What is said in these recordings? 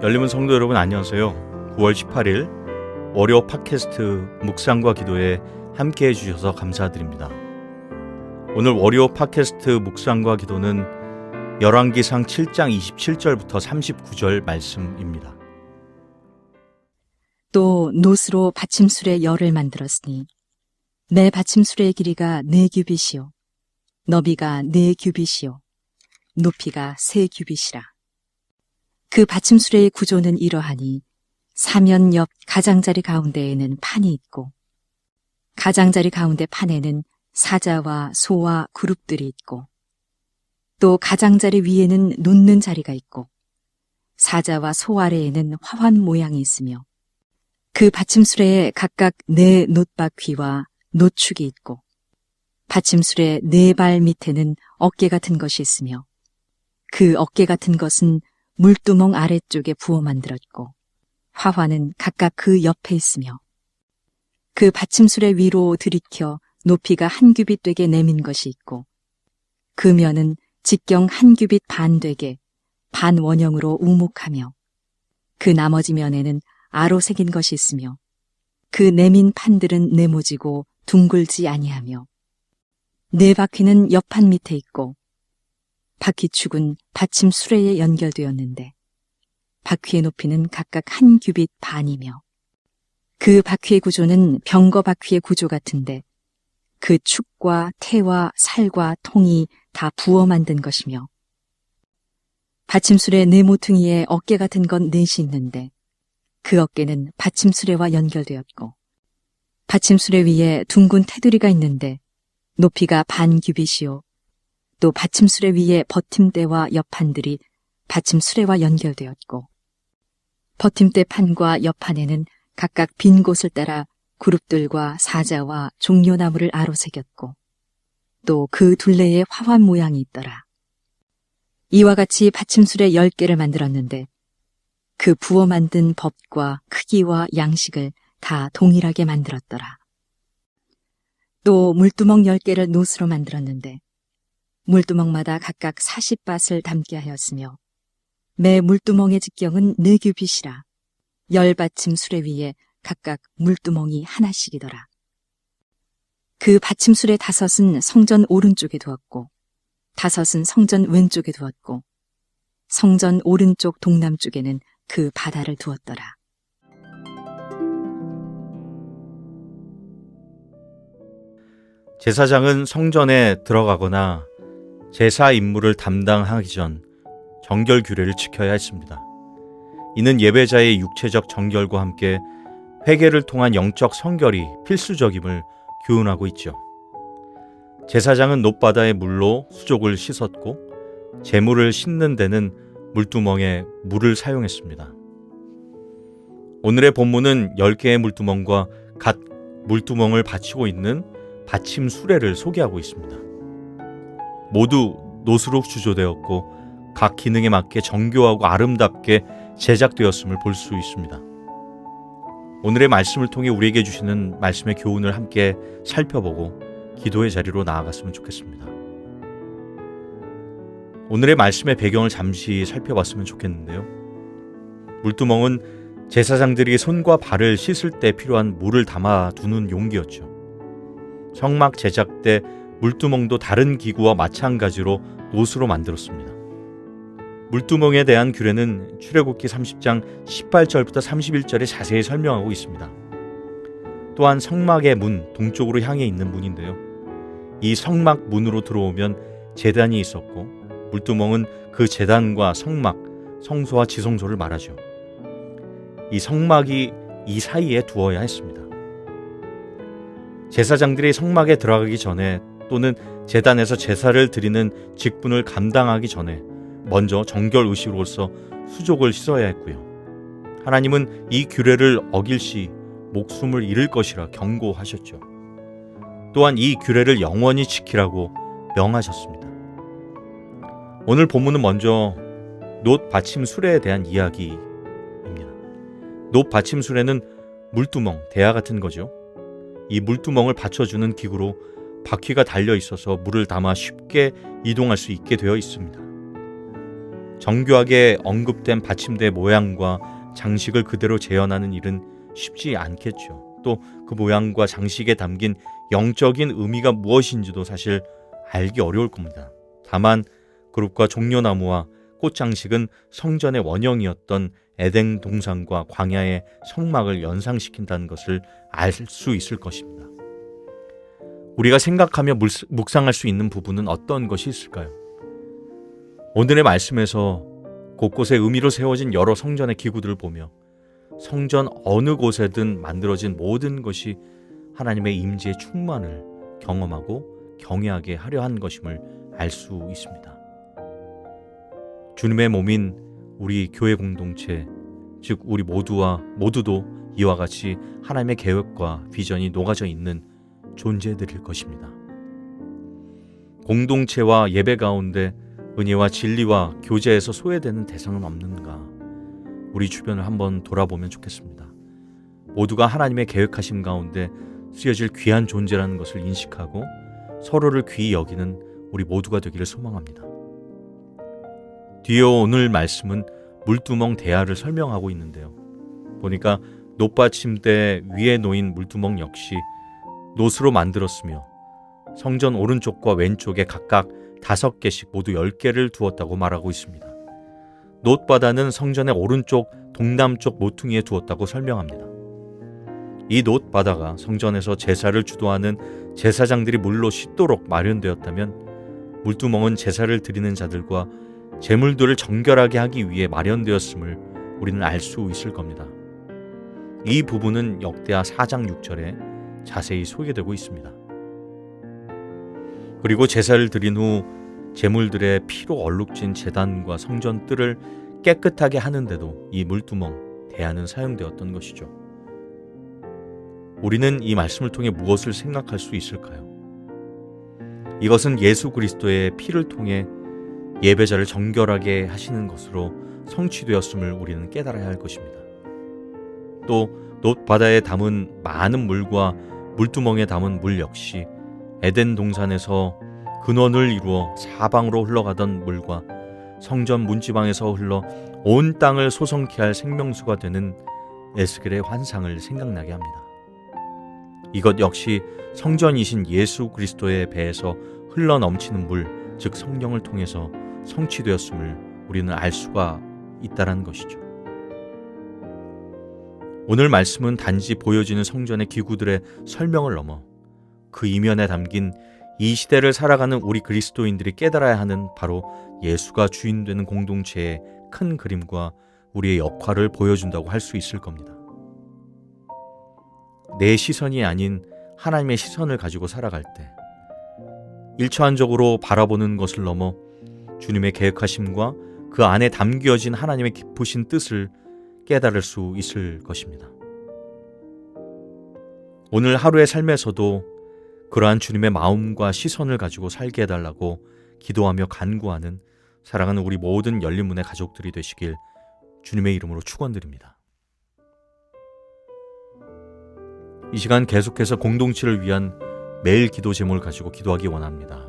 열리문 성도 여러분 안녕하세요. 9월 18일 월요 팟캐스트 묵상과 기도에 함께해 주셔서 감사드립니다. 오늘 월요 팟캐스트 묵상과 기도는 열왕기상 7장 27절부터 39절 말씀입니다. 또 놋으로 받침술의 열을 만들었으니 내 받침술의 길이가 4규빗이요 너비가 4규빗이요 높이가 3규빗이라. 그 받침술의 구조는 이러하니 사면 옆 가장자리 가운데에는 판이 있고 가장자리 가운데 판에는 사자와 소와 그룹들이 있고 또 가장자리 위에는 놓는 자리가 있고 사자와 소 아래에는 화환 모양이 있으며 그 받침술에 각각 4 놋바퀴와 놋축이 있고 받침술의 4발 밑에는 어깨 같은 것이 있으며 그 어깨 같은 것은 물두멍 아래쪽에 부어 만들었고 화환은 각각 그 옆에 있으며 그 받침술의 위로 들이켜 높이가 1규빗 되게 내민 것이 있고 그 면은 직경 1규빗 반 되게 반원형으로 우목하며 그 나머지 면에는 아로 새긴 것이 있으며 그 내민 판들은 네모지고 둥글지 아니하며 4바퀴는 옆판 밑에 있고 바퀴축은 받침 수레에 연결되었는데 바퀴의 높이는 각각 1규빗 반이며 그 바퀴의 구조는 병거 바퀴의 구조 같은데 그 축과 태와 살과 통이 다 부어 만든 것이며 받침수레 4모퉁이에 어깨 같은 건 4이 있는데 그 어깨는 받침수레와 연결되었고 받침수레 위에 둥근 테두리가 있는데 높이가 반 규빗이요 또 받침수레 위에 버팀대와 옆판들이 받침수레와 연결되었고 버팀대 판과 옆판에는 각각 빈 곳을 따라 그룹들과 사자와 종려나무를 아로 새겼고 또 그 둘레에 화환 모양이 있더라. 이와 같이 받침수레 10개를 만들었는데 그 부어 만든 법과 크기와 양식을 다 동일하게 만들었더라. 또 물두멍 10개를 놋으로 만들었는데 물두멍마다 각각 40밭을 담게 하였으며 매 물두멍의 직경은 4규빗이라 10받침 수레 위에 각각 물두멍이 하나씩이더라. 그 받침수레 5은 성전 오른쪽에 두었고 5은 성전 왼쪽에 두었고 성전 오른쪽 동남쪽에는 그 바다를 두었더라. 제사장은 성전에 들어가거나 제사 임무를 담당하기 전 정결 규례를 지켜야 했습니다. 이는 예배자의 육체적 정결과 함께 회개를 통한 영적 성결이 필수적임을 교훈하고 있죠. 제사장은 놋바다의 물로 수족을 씻었고 제물을 씻는 데는 물두멍에 물을 사용했습니다. 오늘의 본문은 10개의 물두멍과 각 물두멍을 받치고 있는 받침 수레를 소개하고 있습니다. 모두 놋으로 주조되었고 각 기능에 맞게 정교하고 아름답게 제작되었음을 볼 수 있습니다. 오늘의 말씀을 통해 우리에게 주시는 말씀의 교훈을 함께 살펴보고 기도의 자리로 나아갔으면 좋겠습니다. 오늘의 말씀의 배경을 잠시 살펴봤으면 좋겠는데요. 물두멍은 제사장들이 손과 발을 씻을 때 필요한 물을 담아두는 용기였죠. 성막 제작 때 물두멍도 다른 기구와 마찬가지로 놋으로 만들었습니다. 물두멍에 대한 규례는 출애굽기 30장 18절부터 31절에 자세히 설명하고 있습니다. 또한 성막의 문, 동쪽으로 향해 있는 문인데요. 이 성막 문으로 들어오면 제단이 있었고 물두멍은 그 제단과 성막, 성소와 지성소를 말하죠. 이 성막이 이 사이에 두어야 했습니다. 제사장들이 성막에 들어가기 전에 또는 제단에서 제사를 드리는 직분을 감당하기 전에 먼저 정결 의식으로서 수족을 씻어야 했고요. 하나님은 이 규례를 어길 시 목숨을 잃을 것이라 경고하셨죠. 또한 이 규례를 영원히 지키라고 명하셨습니다. 오늘 본문은 먼저 놋 받침 수레에 대한 이야기입니다. 놋 받침 수레는 물두멍, 대야 같은 거죠. 이 물두멍을 받쳐주는 기구로 바퀴가 달려 있어서 물을 담아 쉽게 이동할 수 있게 되어 있습니다. 정교하게 언급된 받침대 모양과 장식을 그대로 재현하는 일은 쉽지 않겠죠. 또 그 모양과 장식에 담긴 영적인 의미가 무엇인지도 사실 알기 어려울 겁니다. 다만 그룹과 종려나무와 꽃 장식은 성전의 원형이었던 에덴 동산과 광야의 성막을 연상시킨다는 것을 알 수 있을 것입니다. 우리가 생각하며 묵상할 수 있는 부분은 어떤 것이 있을까요? 오늘의 말씀에서 곳곳에 의미로 세워진 여러 성전의 기구들을 보며 성전 어느 곳에든 만들어진 모든 것이 하나님의 임재의 충만을 경험하고 경외하게 하려 한 것임을 알 수 있습니다. 주님의 몸인 우리 교회 공동체, 즉 우리 모두도 이와 같이 하나님의 계획과 비전이 녹아져 있는 존재들일 것입니다. 공동체와 예배 가운데 은혜와 진리와 교제에서 소외되는 대상은 없는가? 우리 주변을 한번 돌아보면 좋겠습니다. 모두가 하나님의 계획하심 가운데 쓰여질 귀한 존재라는 것을 인식하고 서로를 귀히 여기는 우리 모두가 되기를 소망합니다. 뒤에 오늘 말씀은 물두멍 대야를 설명하고 있는데요. 보니까 놋받침대 위에 놓인 물두멍 역시 놋으로 만들었으며 성전 오른쪽과 왼쪽에 각각 5개씩 모두 10개를 두었다고 말하고 있습니다. 놋바다는 성전의 오른쪽 동남쪽 모퉁이에 두었다고 설명합니다. 이 놋바다가 성전에서 제사를 주도하는 제사장들이 물로 씻도록 마련되었다면 물두멍은 제사를 드리는 자들과 제물들을 정결하게 하기 위해 마련되었음을 우리는 알 수 있을 겁니다. 이 부분은 역대하 4장 6절에 자세히 소개되고 있습니다. 그리고 제사를 드린 후 제물들의 피로 얼룩진 제단과 성전 뜰을 깨끗하게 하는데도 이 물두멍 대야는 사용되었던 것이죠. 우리는 이 말씀을 통해 무엇을 생각할 수 있을까요? 이것은 예수 그리스도의 피를 통해 예배자를 정결하게 하시는 것으로 성취되었음을 우리는 깨달아야 할 것입니다. 또 놋바다에 담은 많은 물과 물두멍에 담은 물 역시 에덴 동산에서 근원을 이루어 사방으로 흘러가던 물과 성전 문지방에서 흘러 온 땅을 소성케 할 생명수가 되는 에스겔의 환상을 생각나게 합니다. 이것 역시 성전이신 예수 그리스도의 배에서 흘러넘치는 물, 즉 성령을 통해서 성취되었음을 우리는 알 수가 있다는 것이죠. 오늘 말씀은 단지 보여지는 성전의 기구들의 설명을 넘어 그 이면에 담긴 이 시대를 살아가는 우리 그리스도인들이 깨달아야 하는 바로 예수가 주인 되는 공동체의 큰 그림과 우리의 역할을 보여준다고 할 수 있을 겁니다. 내 시선이 아닌 하나님의 시선을 가지고 살아갈 때 일차원적으로 바라보는 것을 넘어 주님의 계획하심과 그 안에 담겨진 하나님의 깊으신 뜻을 깨달을 수 있을 것입니다. 오늘 하루의 삶에서도 그러한 주님의 마음과 시선을 가지고 살게 해달라고 기도하며 간구하는 사랑하는 우리 모든 열린문의 가족들이 되시길 주님의 이름으로 축원드립니다. 이 시간 계속해서 공동체를 위한 매일 기도 제목을 가지고 기도하기 원합니다.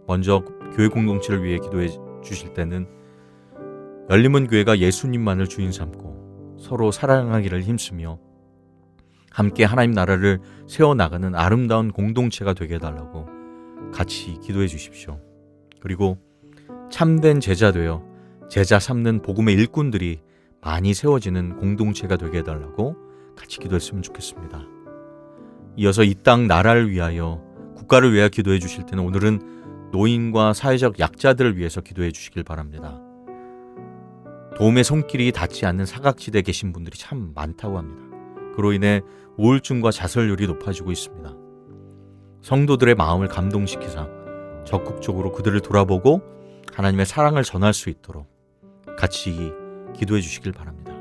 먼저 교회 공동체를 위해 기도해 주실 때는 열린문 교회가 예수님만을 주인 삼고 서로 사랑하기를 힘쓰며 함께 하나님 나라를 세워나가는 아름다운 공동체가 되게 해달라고 같이 기도해 주십시오. 그리고 참된 제자 되어 제자 삼는 복음의 일꾼들이 많이 세워지는 공동체가 되게 해달라고 같이 기도했으면 좋겠습니다. 이어서 이 땅 나라를 위하여 국가를 위하여 기도해 주실 때는 오늘은 노인과 사회적 약자들을 위해서 기도해 주시길 바랍니다. 도움의 손길이 닿지 않는 사각지대에 계신 분들이 참 많다고 합니다. 그로 인해 우울증과 자살률이 높아지고 있습니다. 성도들의 마음을 감동시키사 적극적으로 그들을 돌아보고 하나님의 사랑을 전할 수 있도록 같이 기도해 주시길 바랍니다.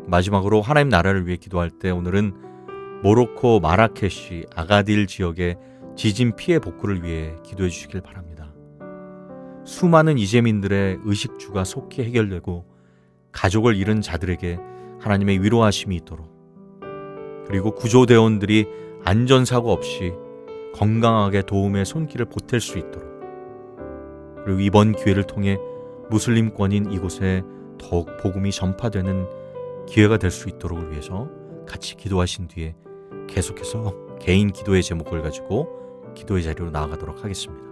마지막으로 하나님 나라를 위해 기도할 때 오늘은 모로코 마라케시 아가딜 지역의 지진 피해 복구를 위해 기도해 주시길 바랍니다. 수많은 이재민들의 의식주가 속히 해결되고 가족을 잃은 자들에게 하나님의 위로하심이 있도록, 그리고 구조대원들이 안전사고 없이 건강하게 도움의 손길을 보탤 수 있도록, 그리고 이번 기회를 통해 무슬림권인 이곳에 더욱 복음이 전파되는 기회가 될 수 있도록 위해서 같이 기도하신 뒤에 계속해서 개인 기도의 제목을 가지고 기도의 자리로 나아가도록 하겠습니다.